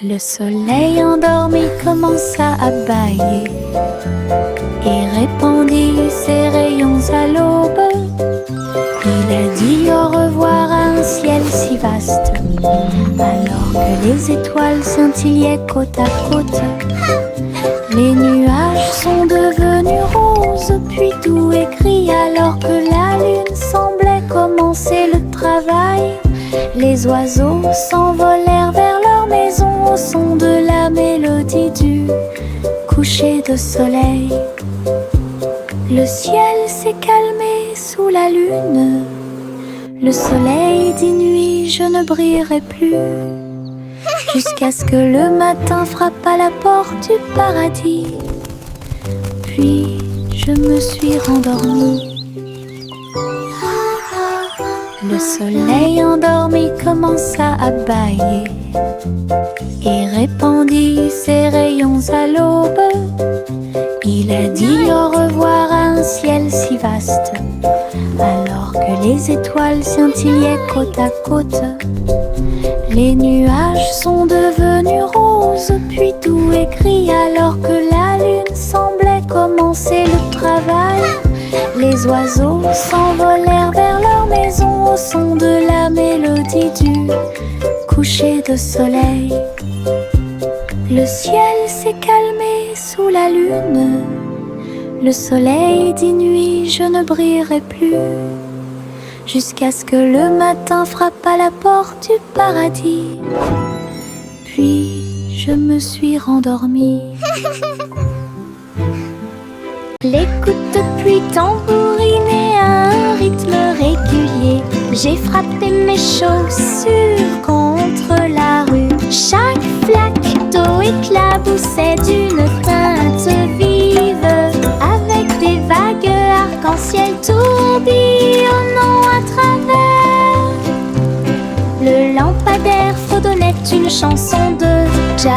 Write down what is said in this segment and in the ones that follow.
Le soleil endormi commença à bâiller et répandit ses rayons à l'aube. Il a dit au revoir à un ciel si vaste, alors que les étoiles scintillaient côte à côte. Les nuages sont devenus roses, puis doux et gris, alors que la lune semblait commencer le travail. Les oiseaux s'envolèrent vers leur maison au son de la mélodie du coucher de soleil. Le ciel s'est calmé sous la lune. Le soleil dit nuit, je ne brillerai plus, jusqu'à ce que le matin frappe à la porte du paradis. Puis je me suis rendormie. Le soleil endormi commença à bâiller et répandit ses rayons à l'aube. Il a dit au revoir à un ciel si vaste, alors que les étoiles scintillaient côte à côte. Les nuages sont devenus roses, puis doux et gris, alors que la lune semblait commencer le travail. Les oiseaux s'envolèrent vers leur maison au son de la mélodie du coucher de soleil. Le ciel s'est calmé sous la lune. Le soleil dit nuit, je ne brillerai plus, jusqu'à ce que le matin frappe à la porte du paradis. Puis je me suis rendormie. Les coups de pluie tambourinaient à un rythme régulier. J'ai frappé mes chaussures contre la rue. Chaque flaque d'eau éclaboussait d'une teinte vive, avec des vagues arc-en-ciel tourbillonnant à travers. Le lampadaire fredonnait une chanson de jazz.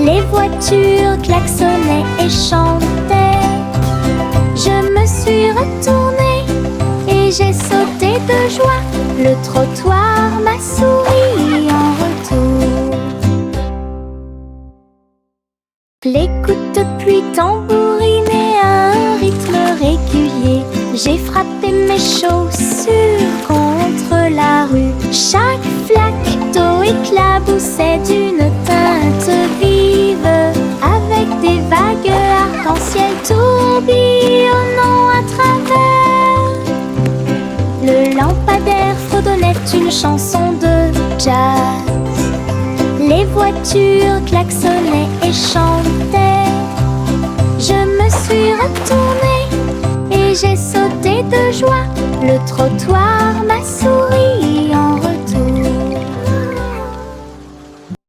Les voitures klaxonnaient et chantaient. Je me suis retournée et j'ai sauté de joie. Le trottoir m'a souri en retour. Les gouttes de pluie tambourinaient à un rythme régulier. J'ai frappé mes chaussures contre la rue. Chaque flaque d'eau éclaboussait d'une teinte vive, avec des vagues arc-en-ciel tourbillonnant à travers. Le lampadaire fredonnait une chanson de jazz. Les voitures klaxonnaient et chantaient. Je me suis retournée et j'ai sauté de joie. Le trottoir m'a souri en retour.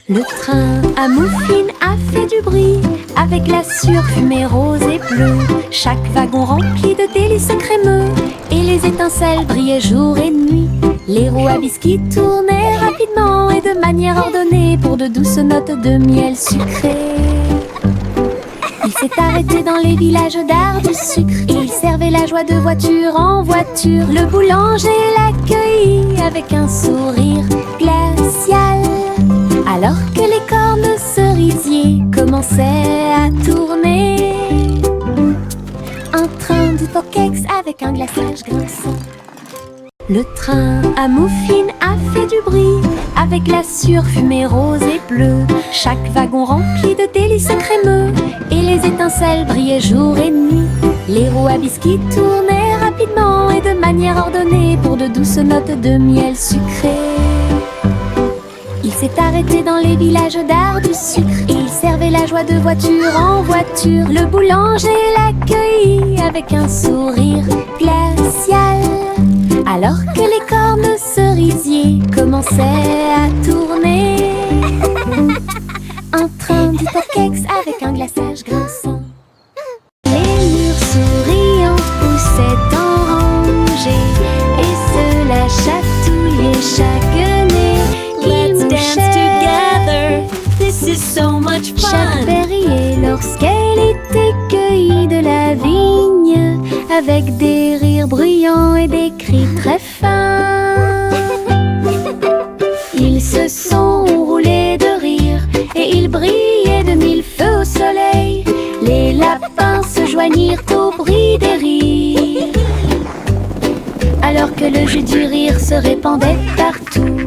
Le train à moufine a fait du bruit, avec la surfumée rose et bleue. Chaque wagon rempli de délices crémeux, et les étincelles brillaient jour et nuit. Les roues à biscuits tournaient rapidement et de manière ordonnée pour de douces notes de miel sucré. Il s'est arrêté dans les villages d'art du sucre. Il servait la joie de voiture en voiture. Le boulanger l'accueillit avec un sourire glacial, alors que les cornes cerisiers commençaient à tourner. Un train de Pokéx avec un glaçage grinçant. Le train à moufine a fait du bruit, avec la surfumée rose et bleue. Chaque wagon rempli de délices crémeux, et les étincelles brillaient jour et nuit. Les roues à biscuits tournaient rapidement et de manière ordonnée pour de douces notes de miel sucré. Il s'est arrêté dans les villages d'art du sucre. Il servait la joie de voiture en voiture. Le boulanger l'accueillit avec un sourire glacial, alors que les cornes cerisiers commençaient à tourner. Un train de Pokéx avec un glaçage grinçant. Les murs souriants poussaient en rangée, et cela chatouillait chaque nez. Let's dance together, this is so much fun. Chaque berrier lorsqu'elle était cueillie de la vigne, avec des rires bruyants et des cris très fins. Ils se sont roulés de il brillait de mille feux au soleil. Les lapins se joignirent au bruit des rires, alors que le jus du rire se répandait partout.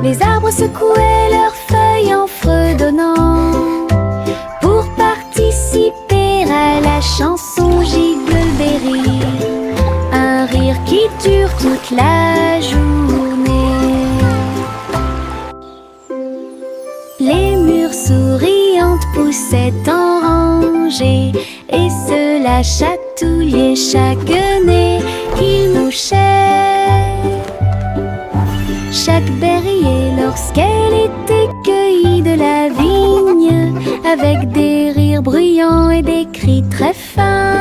Les arbres secouaient leurs feuilles en fredonnant pour participer à la chanson Jingleberry. Un rire qui dure toute la journée. Les murs souriantes poussaient en rangée et cela chatouillait chaque nez qu'ils mouchaient. Chaque berrier lorsqu'elle était cueillie de la vigne, avec des rires bruyants et des cris très fins.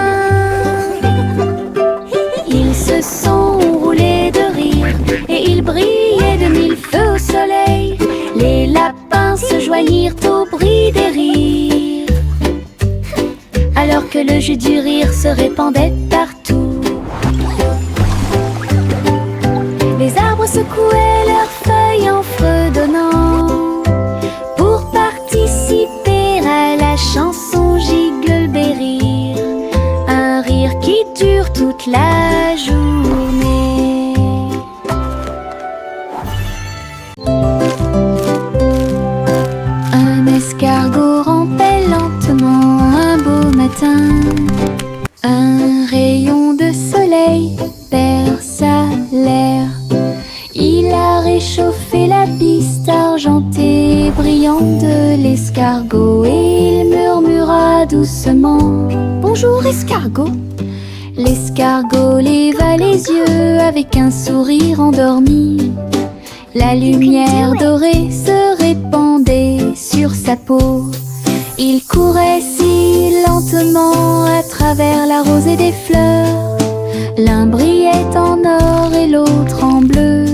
Ils se sont roulés de rire et ils brillaient de mille feux au soleil. Les lapins se joignirent au bruit des rires, alors que le jus du rire se répandait partout. Les arbres secouaient leurs feuilles en fredonnant pour participer à la chanson Jingleberry. Un rire qui dure toute la journée. Un escargot rampait lentement un beau matin. Un rayon de soleil perça l'air. Il a réchauffé la piste argentée et brillante de l'escargot et il murmura doucement: Bonjour escargot. L'escargot leva les yeux avec un sourire endormi. La lumière dorée se répandait sur sa peau. Il courait si lentement à travers la rosée des fleurs. L'un brillait en or et l'autre en bleu.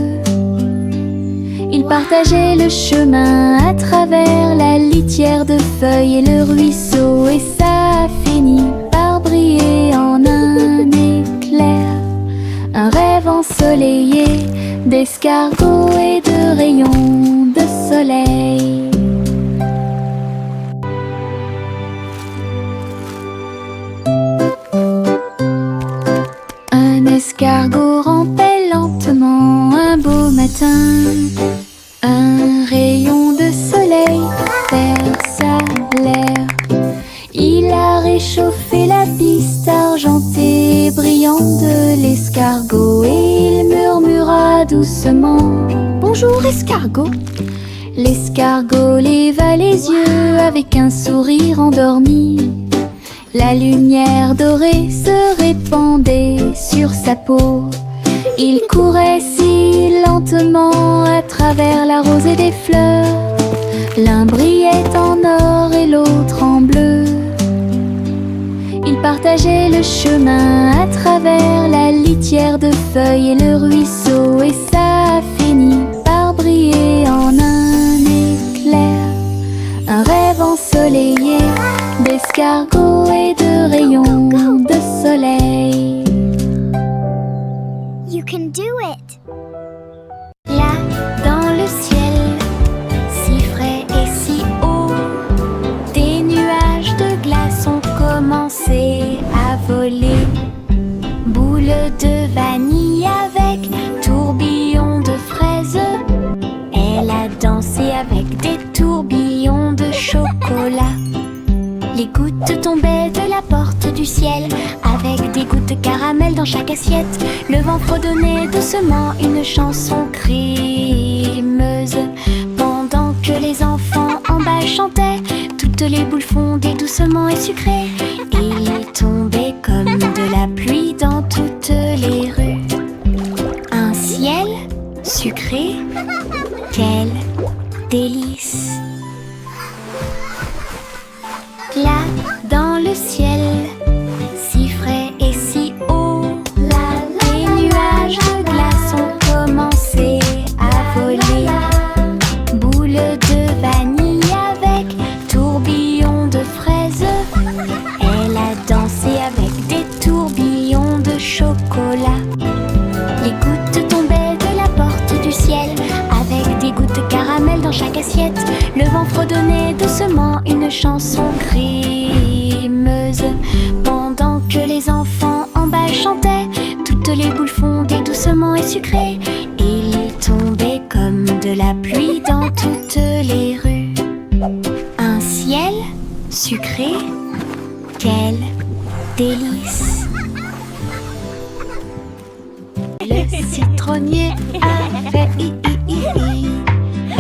Ils partageaient le chemin à travers la litière de feuilles et le ruisseau, et ça a fini par briller en un éclair. Un rêve ensoleillé d'escargots et de rayons de soleil. Un escargot rampait lentement un beau matin. Un rayon de soleil perça l'air. Il a réchauffé la piste argentée et brillante de l'escargot et il murmura doucement: Bonjour escargot. L'escargot leva les yeux avec un sourire endormi. La lumière dorée se répandait sur sa peau. Il courait si lentement à travers la rosée des fleurs. L'un brillait en or et l'autre en bleu. Ils partageaient le chemin à travers la litière de feuilles et le ruisseau, et ça a fini par briller en un éclair. Un rêve ensoleillé d'escargots et de rayons de soleil. You can do it! Là, dans le ciel, si frais et si haut, des nuages de glace ont commencé à voler. Boules de vanille avec tourbillons de fraises. Elle a dansé avec des tourbillons de chocolat. Les gouttes tombaient de la porte du ciel, avec des gouttes de caramel dans chaque assiette. Le vent fredonnait doucement une chanson crémeuse, pendant que les enfants en bas chantaient. Toutes les boules fondaient doucement et sucrées. Il tombait comme de la pluie dans toutes les rues. Un ciel sucré, quel délice! Là, dans le ciel, si frais et si haut, les nuages de glace ont commencé à voler. Boules de vanille avec tourbillons de fraises. Elle a dansé avec des tourbillons de chocolat. Les gouttes tombaient de la porte du ciel, avec des gouttes de caramel dans dans chaque assiette. Le vent fredonnait doucement une chanson grimeuse. Pendant que les enfants en bas chantaient, toutes les boules fondaient doucement et sucrées. Il tombait comme de la pluie dans toutes les rues. Un ciel sucré, quel délice! Le citronnier avait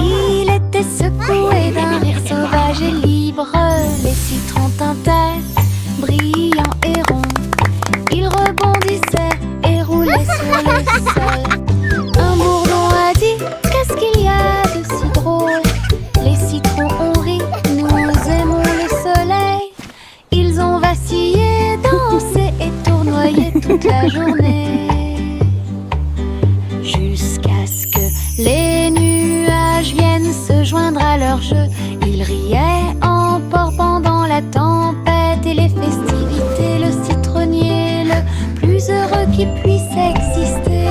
il était secoué d'un rire sauvage et libre. Les citrons tintaient, brillants et ronds. Il rebondissait et roulait sur le sol. Un bourdon a dit: qu'est-ce qu'il y a de si drôle? Les citrons ont ri, nous aimons le soleil. Ils ont vacillé, dansé et tournoyé toute la journée, jusqu'à ce que les nuages viennent se joindre à leur jeu. Ils riaient en port pendant la tempête et les festivités. Le citronnier le plus heureux qui puisse exister.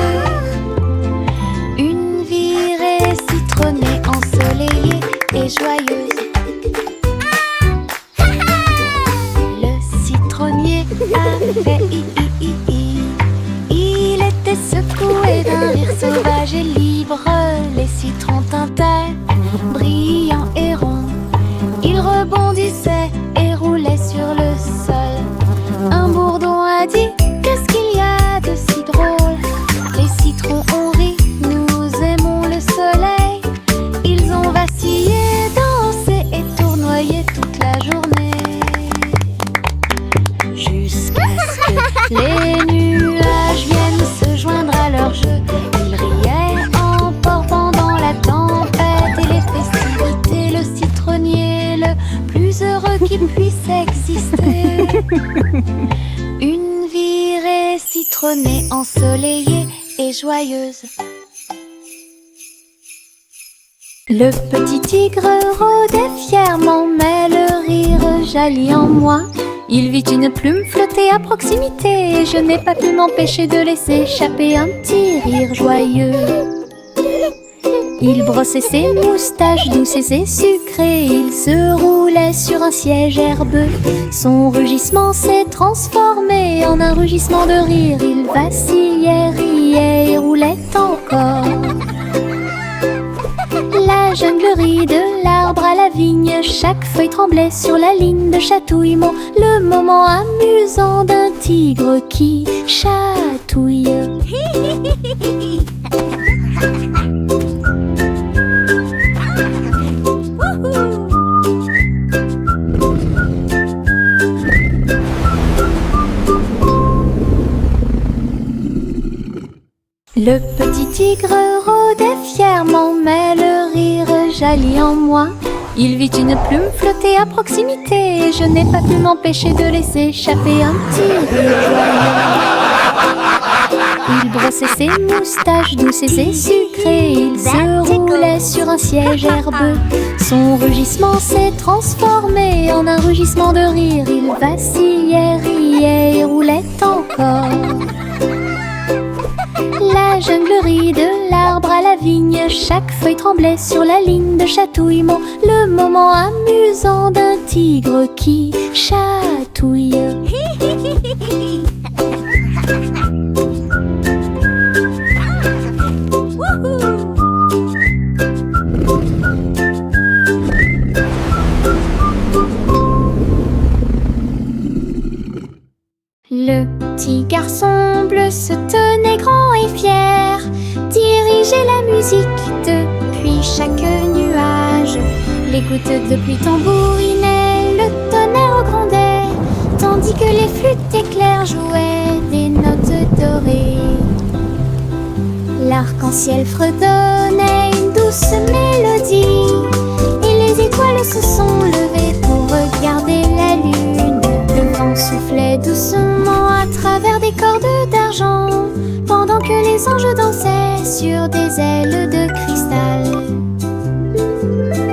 Une virée citronnée, ensoleillée et joyeuse. Le citronnier avait il était secoué d'un rire sauvage et libre. Les citrons tintaient, brillants et ronds. Ils rebondissaient et roulaient sur le sol. Un bourdon a dit: qu'est-ce qu'il y a de si drôle? Les citrons ont ri, nous aimons le soleil. Ils ont vacillé, dansé et tournoyé toute la journée, jusqu'à ce que les nuages viennent se joindre à leur jeu. Ils riaient en port pendant la tempête et les festivités. Le citronnier le plus heureux qui puisse exister. Une virée citronnée, ensoleillée et joyeuse. Le petit tigre rôdait fièrement, mais le rire jaillit en moi. Il vit une plume flotter à proximité, et je n'ai pas pu m'empêcher de laisser échapper un petit rire joyeux. Il brossait ses moustaches douces et sucrées, il se roulait sur un siège herbeux. Son rugissement s'est transformé en un rugissement de rire. Il vacillait, riait et roulait encore. La junglerie de l'arbre à la vigne, chaque feuille tremblait sur la ligne de chatouillement. Le moment amusant d'un tigre qui chatouille. Le petit tigre rôdait fièrement, mais le rire jaillit en moi. Il vit une plume flotter à proximité, et je n'ai pas pu m'empêcher de laisser échapper un petit rire joyeux. Il brossait ses moustaches douces et sucrées, il se roulait sur un siège herbeux. Son rugissement s'est transformé en un rugissement de rire. Il vacillait, riait et roulait encore. La junglerie de l'arbre à la vigne, chaque feuille tremblait sur la ligne de chatouillement. Le moment amusant d'un tigre qui chatouille. Le petit garçon bleu se tenait grand et fier, dirigeait la musique depuis chaque nuage. Les gouttes de pluie tambourinaient, le tonnerre grondait, tandis que les flûtes éclairs jouaient des notes dorées. L'arc-en-ciel fredonnait une douce mélodie, et les étoiles se sont levées pour regarder la lune. Le vent soufflait doucement à travers des cordes d'argent, pendant que les anges dansaient sur des ailes de cristal.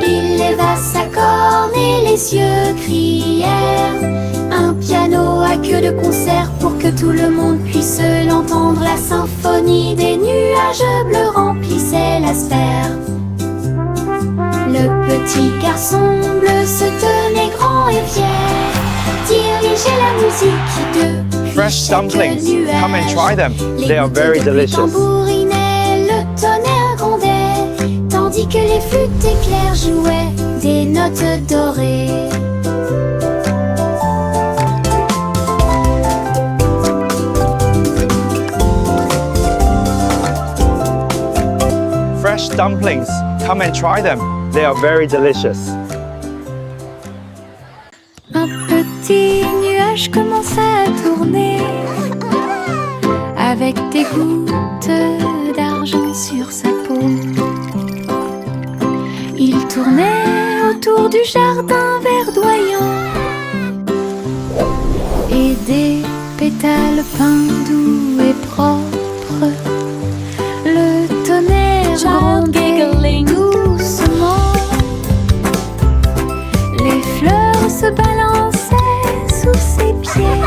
Il leva sa corne et les cieux crièrent un piano à queue de concert pour que tout le monde puisse l'entendre. La symphonie des nuages bleus remplissait la sphère. petit garçon bleu se tenait grand et fier, dirigeait la musique de Fresh chaque dumplings. nuage. Come and try them. Les They are very gouttes de pluie delicious. tambourinaient, le tonnerre grondait, tandis que les flûtes éclairs jouaient des notes dorées. Fresh dumplings. Come and try them. They are very delicious. Un petit nuage commença à tourner, avec des gouttes d'argent sur sa peau. Il tournait autour du jardin verdoyant, et des pétales peints doux et propres. Le tonnerre grondait doucement, les fleurs se balançaient sous ses pieds.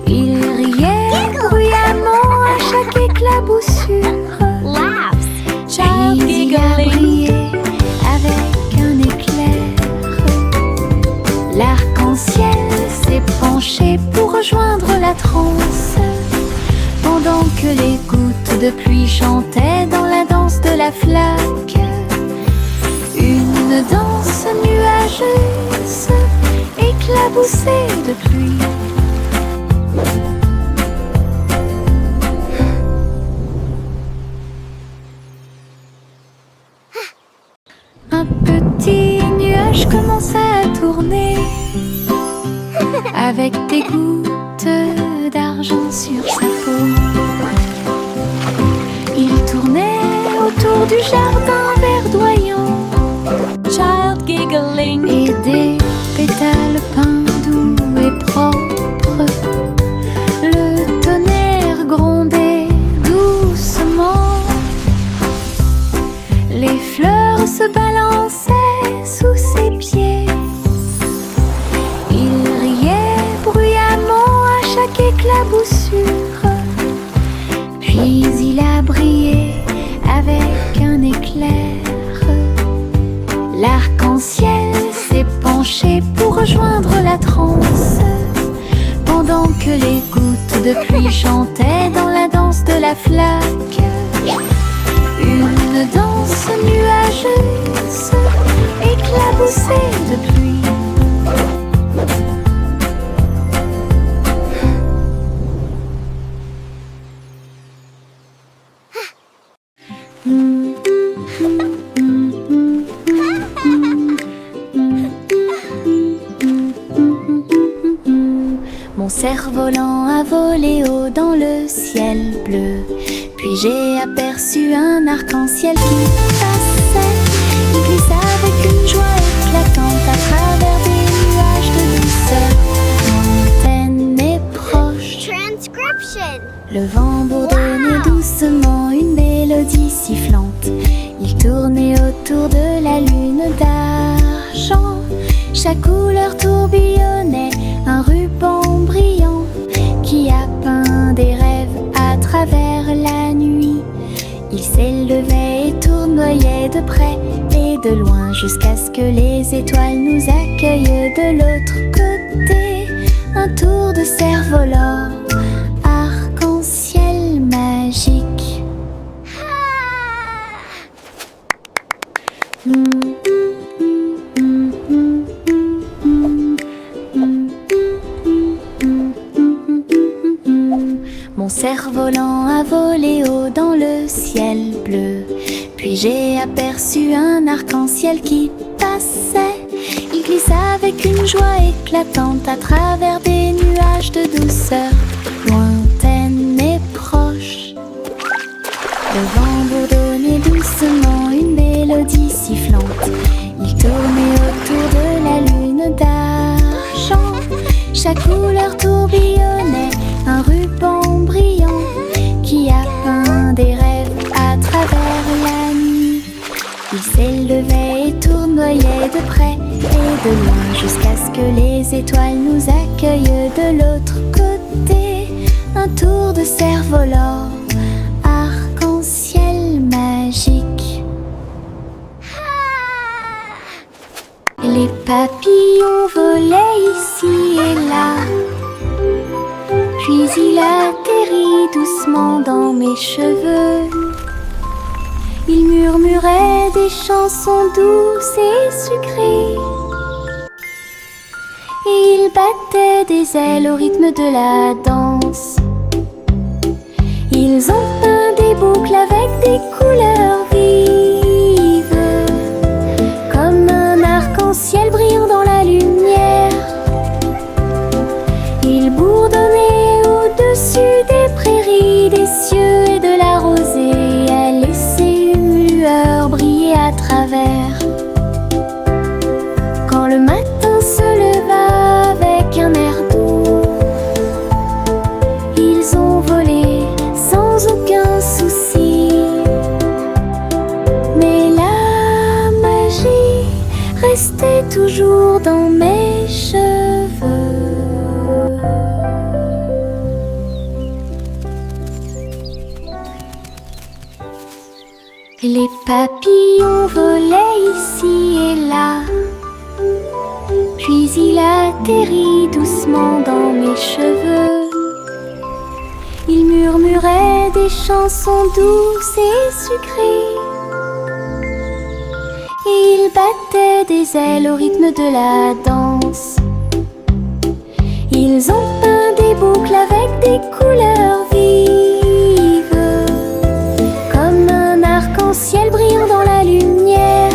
Il riait bruyamment à chaque éclaboussure. Child Puis il a giggling. brillé avec un éclair. L'arc-en-ciel s'est penché pour rejoindre la transe, pendant que les gouttes de pluie chantaient dans la danse de la flaque. Une danse nuageuse, éclaboussée de pluie. Un petit nuage commença à tourner, avec des gouttes d'argent sur sa peau. Il tournait autour du jardin verdoyant, Child giggling. et des pétales peints doux et propres. Le tonnerre grondait doucement, les fleurs se balançaient sous ses pieds. Il riait bruyamment à chaque éclaboussure, puis il a brillé avec un éclair. L'arc-en-ciel s'est penché pour rejoindre la transe, pendant que les gouttes de pluie chantaient dans la danse de la flaque. Une danse nuageuse, éclaboussée de pluie. Mon cerf-volant a volé haut dans le ciel bleu, puis j'ai aperçu un arc-en-ciel qui passait. Il glissa avec une joie éclatante à travers des nuages de douceur, lointaine et proche. Transcription. Le vent bourdonnait doucement une mélodie sifflante. Il tournait autour de la lune d'argent. Chaque couleur tourbillonnait, un ruban brillant qui a peint des rêves à travers la nuit. Il s'élevait et tournoyait de près et de loin jusqu'à ce que les étoiles nous accueillent de l'autre côté. Un tour de cerf-volant, arc-en-ciel magique. Mon cerf-volant a volé haut dans le ciel bleu, puis j'ai aperçu un arc-en-ciel qui passait. Il glissa avec une joie éclatante à travers des nuages de douceur, lointaine et proche. Le vent bourdonnait doucement une mélodie sifflante. Il tournait autour de la lune d'argent. Chaque couleur tourbillonnait, un ruban brillant qui a peint des rêves à travers la nuit. Il s'élevait et tournoyait de près et de loin jusqu'à ce que les étoiles nous accueillent de l'autre côté. Un tour de cerf-volant, arc-en-ciel magique. papillons volaient ici et là, puis il atterrit doucement dans mes cheveux. Il murmurait des chansons douces et sucrées, et il battait des ailes au rythme de la danse. Ils ont peint des boucles avec des couleurs vives, comme un arc-en-ciel brillant dans la lumière. Ils bourdonnaient au-dessus des prairies, des cieux et de la rosée, à laisser une lueur briller à travers. Quand le matin se leva avec un air doux, ils ont volé sans aucun souci. Mais la magie restait toujours dans mes cheveux. Les papillons volaient ici et là, puis il atterrit doucement dans mes cheveux. Il murmurait des chansons douces et sucrées, et il battait des ailes au rythme de la danse. Ils ont peint des boucles avec des couleurs vives, comme un arc-en-ciel brillant dans la lumière.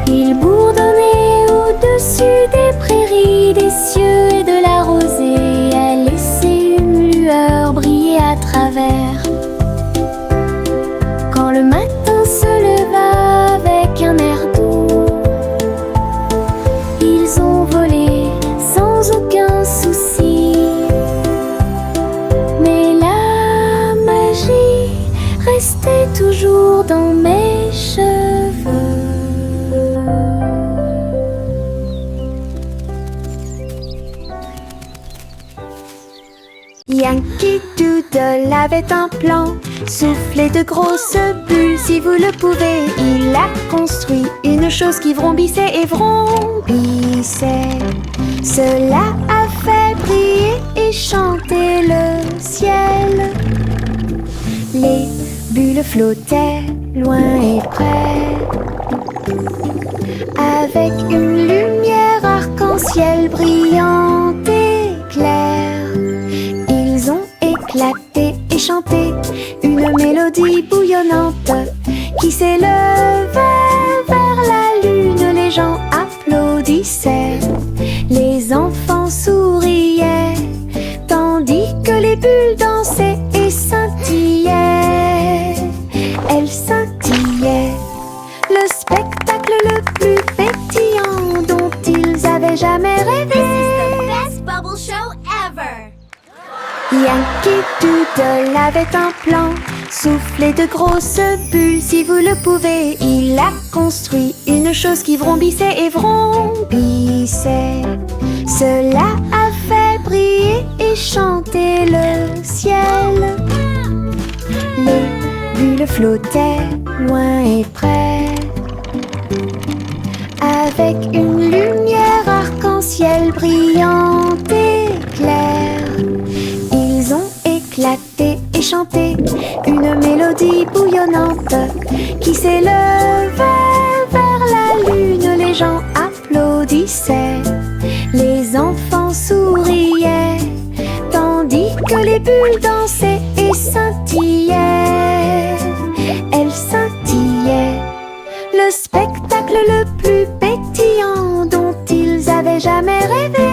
Ils bourdonnaient au-dessus des prairies, des cieux et de la rosée, à laisser une lueur briller à travers. Quand le matin se leva avec un air doux, ils ont volé sans aucun souci. Mais la magie restait toujours dans mes cheveux. Yankee Doodle avait un plan, souffler de grosses bulles si vous le pouvez. Il a construit une chose qui vrombissait et vrombissait. Cela a fait briller et chanter le ciel. Les bulles flottaient loin et près, avec une lumière arc-en-ciel brillante et claire. Ils ont éclaté et chanté une mélodie bouillonnante qui s'élevait vers la lune. Les gens applaudissaient, les enfants souriaient, tandis que les bulles dansaient et scintillaient. Elles scintillaient, le spectacle le plus pétillant dont ils avaient jamais rêvé. Best bubble show ever! Yankee Doodle avait un plan, souffler de grosses bulles si vous le pouvez. Il a construit une chose qui vrombissait et vrombissait. Cela a fait briller et chanter le ciel. Les bulles flottaient loin et près, avec une lumière arc-en-ciel brillante et claire. Ils ont éclaté et chanté une mélodie bouillonnante qui s'élevait vers la lune. Les gens applaudissaient, les enfants souriaient, tandis que les bulles dansaient et scintillaient. Elles scintillaient, le spectacle le plus pétillant dont ils avaient jamais rêvé.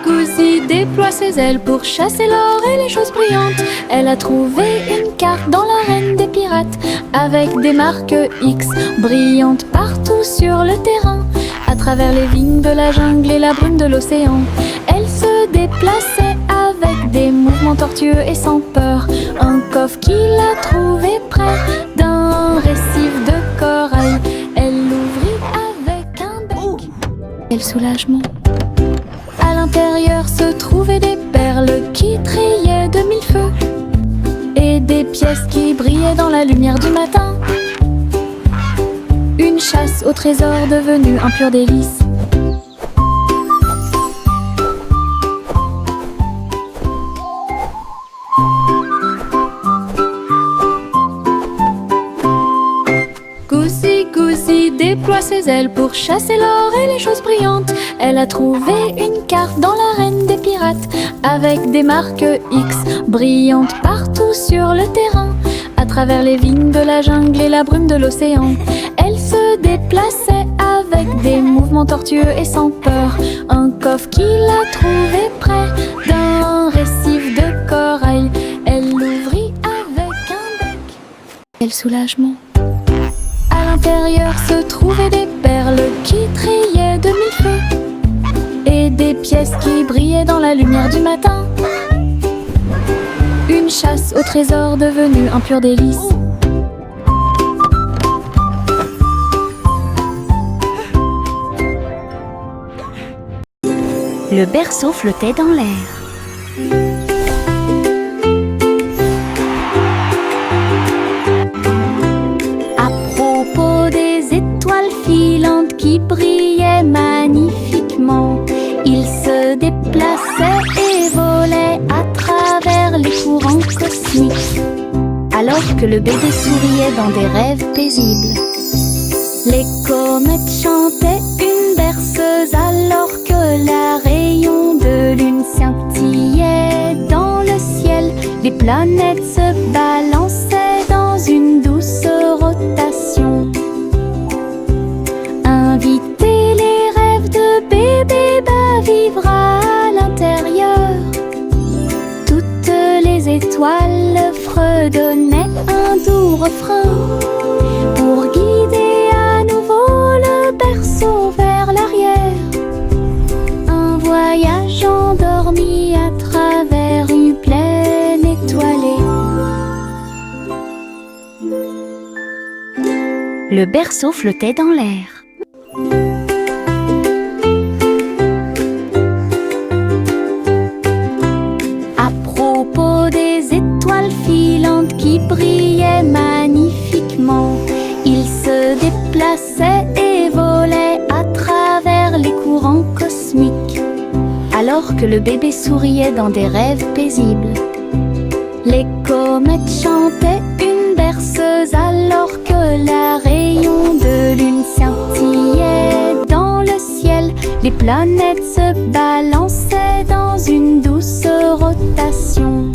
Goosey déploie ses ailes pour chasser l'or et les choses brillantes. Elle a trouvé une carte dans l'arène des pirates, avec des marques X brillantes partout sur le terrain. À travers les vignes de la jungle et la brume de l'océan, elle se déplaçait avec des mouvements tortueux et sans peur. Un coffre qu'il a trouvé près d'un récif de corail, elle l'ouvrit avec un bec. Quel soulagement! À l'intérieur se trouvaient des perles qui trillaient de mille feux et des pièces qui brillaient dans la lumière du matin. Une chasse au trésor devenue un pur délice. Goosey déploie ses ailes pour chasser l'or et les choses brillantes. Elle a trouvé une carte dans l'arène des pirates avec des marques X brillantes partout sur le terrain. À travers les vignes de la jungle et la brume de l'océan, elle se déplaçait avec des mouvements tortueux et sans peur. Un coffre qu'il a trouvé près d'un récif de corail, elle l'ouvrit avec un bec. Quel soulagement! À l'intérieur se trouvaient des perles qui trillaient de mille feux et des pièces qui brillaient dans la lumière du matin. Une chasse au trésor devenue un pur délice. Le berceau flottait dans l'air. À propos des étoiles filantes qui brillaient magnifiquement, ils se déplaçaient et volaient à travers les courants cosmiques, alors que le bébé souriait dans des rêves paisibles. Les comètes chantaient une berceuse alors que la rayon de lune scintillait dans le ciel. Les planètes se balançaient dans une douce rotation. Invitez les rêves de bébé à vivre à l'intérieur. Toutes les étoiles fredonnaient un doux refrain pour guider à nouveau le berceau vers l'arrière. Un voyage endormi à travers une plaine étoilée. Le berceau flottait dans l'air. À propos des étoiles filantes qui brillaient magnifiquement, ils se déplaçaient et volaient à travers les courants cosmiques, alors que le bébé souriait dans des rêves paisibles. Les comètes chantaient une berceuse alors que la rayon de lune scintillait dans le ciel. Les planètes se balançaient dans une douce rotation.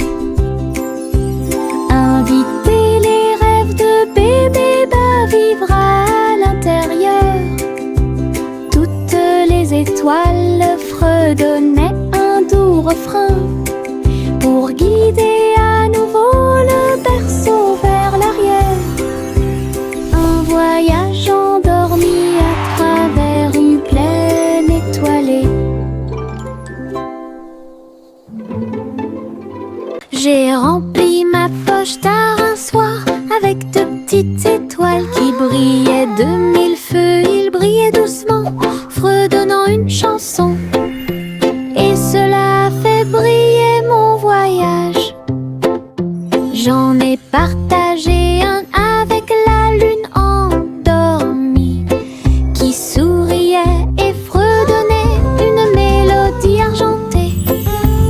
Invitez les rêves de bébé à vivre à l'intérieur. Toutes les étoiles fredonnaient un doux refrain pour guider à nouveau le berceau vers l'arrière. Un voyage endormi à travers une plaine étoilée. J'ai rempli ma poche tard un soir avec de petites étoiles qui brillaient de mille feux. Ils brillaient doucement, fredonnant une chanson. Et cela a fait briller mon voyage. J'en ai partagé un avec la lune endormie qui souriait et fredonnait une mélodie argentée.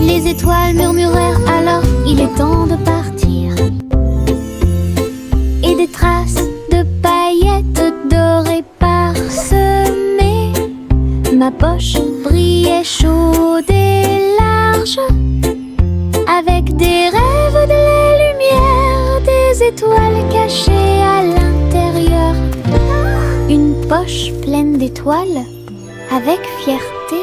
Les étoiles murmurèrent alors il est temps de partir. Et des traces de paillettes dorées parsemées. Ma poche brillait chaude et large avec des rêves de la lumière, des étoiles cachées à l'intérieur. Une poche pleine d'étoiles avec fierté.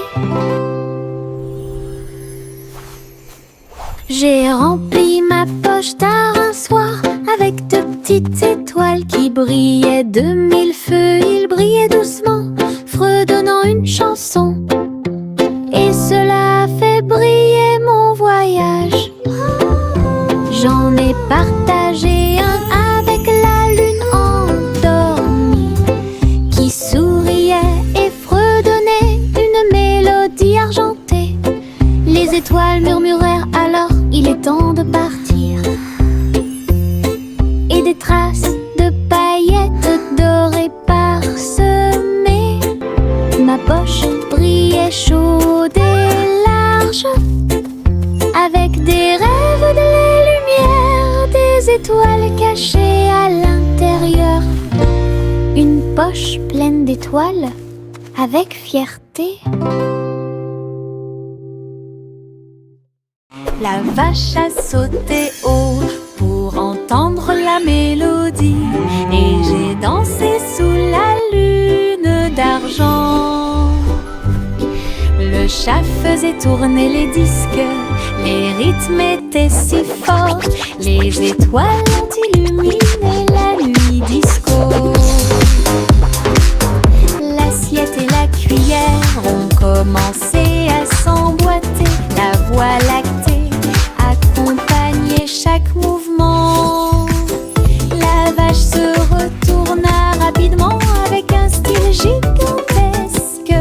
J'ai rempli ma poche tard un soir avec de petites étoiles qui brillaient de mille feux. Ils brillaient doucement, fredonnant une chanson. Et cela a fait briller mon voyage. J'en ai partagé un avec la lune endormie qui souriait et fredonnait une mélodie argentée. étoiles murmurèrent alors, il est temps de partir. Et des traces de paillettes dorées parsemées. Ma poche brillait chaude et large, avec des rêves, de la lumière, des étoiles cachées à l'intérieur. Une poche pleine d'étoiles, avec fierté. La vache a sauté haut pour entendre la mélodie, et j'ai dansé sous la lune d'argent. Le chat faisait tourner les disques, les rythmes étaient si forts, les étoiles ont illuminé la nuit disco. L'assiette et la cuillère ont commencé à s'emboîter, la voie lactée accompagnait chaque mouvement. La vache se retourna rapidement avec un style gigantesque.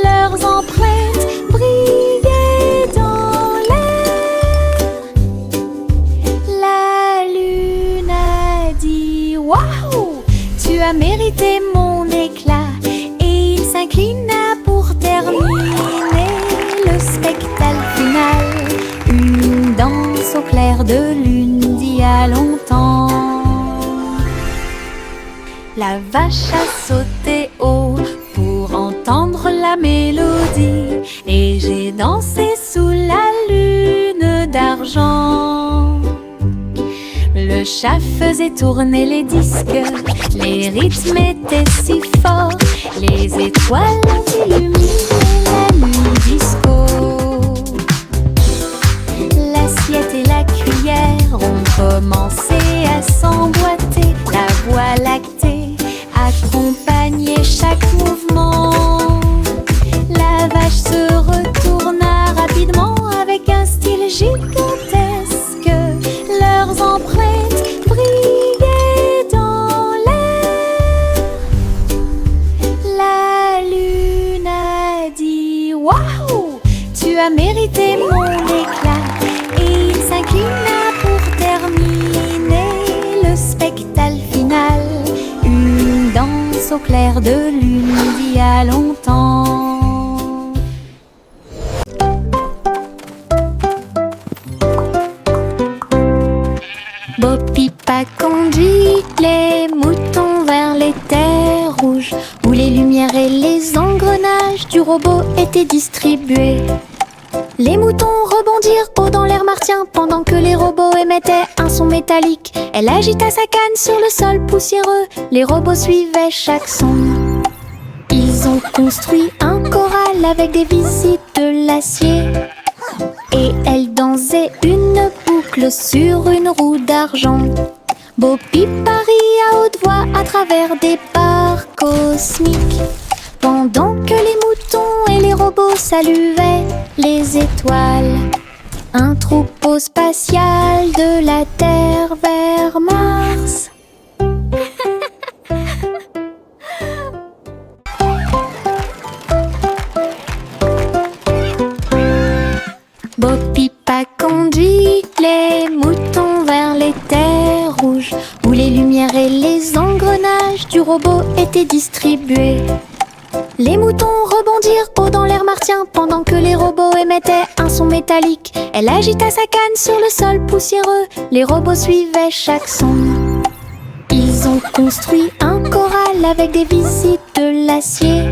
Leurs empreintes brillaient dans l'air. La lune a dit: waouh, tu as mérité mon éclat. Et il s'inclina pour terminer le spectacle final. Une danse au clair de lune d'il y a longtemps. La vache a sauté haut pour entendre la mélodie, et j'ai dansé sous la lune d'argent. Le chat faisait tourner les disques, les rythmes étaient si forts, les étoiles ont illuminé la nuit disco. L'assiette et la cuillère ont commencé à s'emboîter, la voie lactée accompagnait chaque mouvement. La vache se retourna rapidement avec un style gigantesque. Leurs empreintes brillaient dans l'air. La lune a dit: waouh, tu as mérité mon éclat. Et il s'inclina pour terminer le spectacle final. Une danse au clair de lune d'il y a longtemps. Bo Pipa conduit les moutons vers les terres rouges, où les lumières et les engrenages du robot étaient distribués. Les moutons rebondirent haut dans l'air martien pendant que les robots émettaient un son métallique. Elle agita sa canne sur le sol poussiéreux, les robots suivaient chaque son. Ils ont construit un choral avec des visites de l'acier, et elle dansait une boucle sur une roue d'argent. Bo Pipa rit à haute voix à travers des barres cosmiques, pendant que les moutons et les robots saluaient les étoiles. Un troupeau spatial de la Terre vers Mars. Bo Pipa conduit les moutons vers les terres rouges, où les lumières et les engrenages du robot étaient distribués. Les moutons rebondirent haut dans l'air martien pendant que les robots émettaient un son métallique. Elle agita sa canne sur le sol poussiéreux, les robots suivaient chaque son. Ils ont construit un choral avec des visites de l'acier,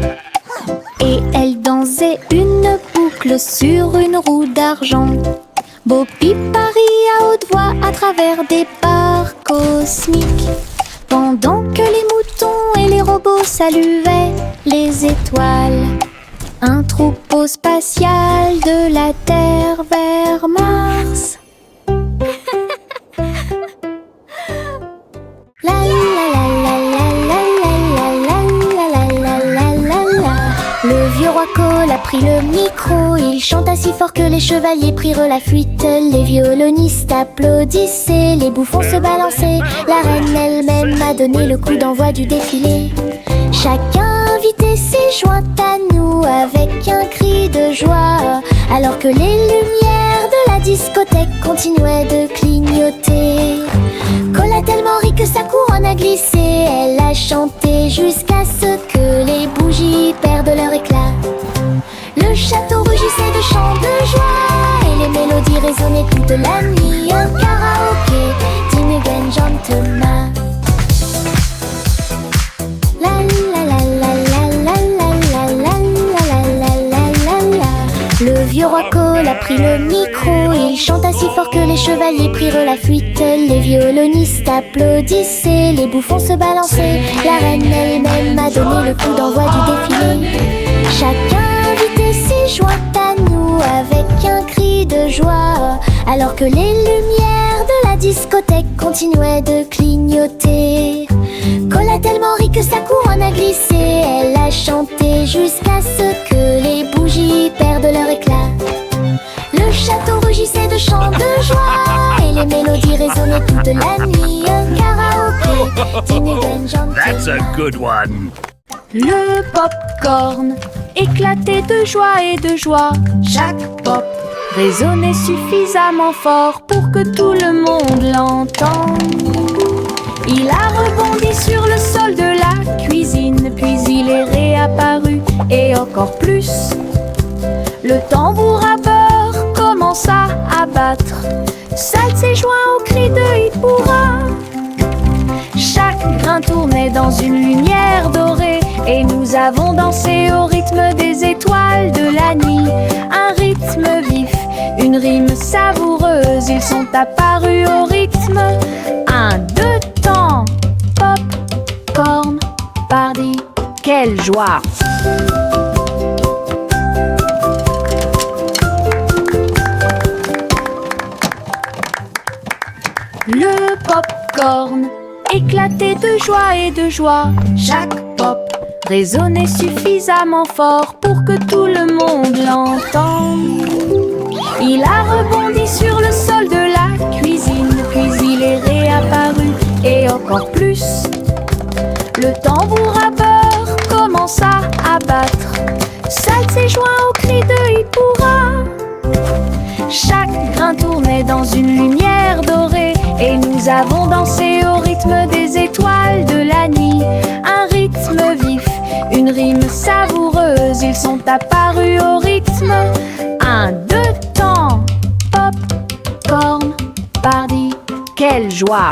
et elle dansait une boucle sur une roue d'argent. Bo Pipa rit à haute voix à travers des barres cosmiques, pendant que les moutons et les robots saluaient les étoiles. Un troupeau spatial de la Terre vers Mars. La la la la la la la la la la la la. Le vieux roi Cole a pris le micro, il chanta si fort que les chevaliers prirent la fuite. Les violonistes applaudissaient, les bouffons se balançaient. La reine elle-même a donné le coup d'envoi du défilé. Chaque invité s'est joint à nous avec un cri de joie. alors que les lumières de la discothèque continuaient de clignoter. Cola tellement rit que sa couronne a glissé. Elle a chanté jusqu'à ce que les bougies perdent leur éclat. Le château rugissait de chants de joie et les mélodies résonnaient toute la nuit. Un karaoké d'Imogen Gentleman. La la la la la la la la la la la la la. Le vieux roi Cole a pris le micro. Il chanta si fort que les chevaliers prirent la fuite. Les violonistes applaudissaient, les bouffons se balançaient. La reine elle-même a donné le coup d'envoi du défilé. Chacun invité s'y joint à nous avec un cri de joie, alors que les lumières de la discothèque continuaient de clignoter. Cole a tellement ri que sa couronne a glissé. Elle a chanté jusqu'à ce que les bougies perdent leur éclat. Le château rugissait de chants de joie et les mélodies résonnaient toute la nuit. Un karaoké d'Imogen Gentleman. That's a good one. Le popcorn éclatait de joie et de joie. Chaque pop résonnait suffisamment fort pour que tout le monde l'entende. Il a rebondi sur le sol de la cuisine, puis il est réapparu et encore plus. Le tambour à beurre commença à battre. Salt s'est joint au cri de Hit Hurrah. Chaque grain tournait dans une lumière dorée et nous avons dansé au rythme des étoiles de la nuit. Un rythme vif, une rime savoureuse, ils sont apparus au rythme. 1, 2 temps, popcorn, party, quelle joie! Le popcorn éclatait de joie et de joie. Chaque pop résonnait suffisamment fort pour que tout le monde l'entende. Il a rebondi sur le sol de la cuisine, puis il est réapparu et encore plus. Le tambour à beurre commença à battre. Salt s'est joint au cri de Hit Hurrah. Chaque grain tournait dans une lumière dorée et nous avons dansé au rythme des étoiles de la nuit. Un rythme vif, une rime savoureuse, ils sont apparus au rythme. 1, 2 temps, popcorn, party, quelle joie!